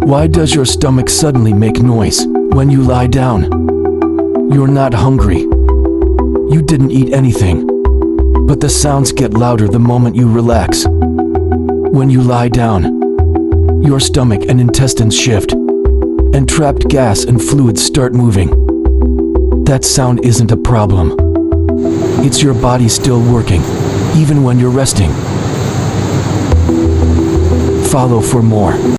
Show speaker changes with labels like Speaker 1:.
Speaker 1: Why does your stomach suddenly make noise when you lie down? You're not hungry. You didn't eat anything. But the sounds get louder the moment you relax. When you lie down, your stomach and intestines shift, and trapped gas and fluids start moving. That sound isn't a problem. It's your body still working, even when you're resting. Follow for more.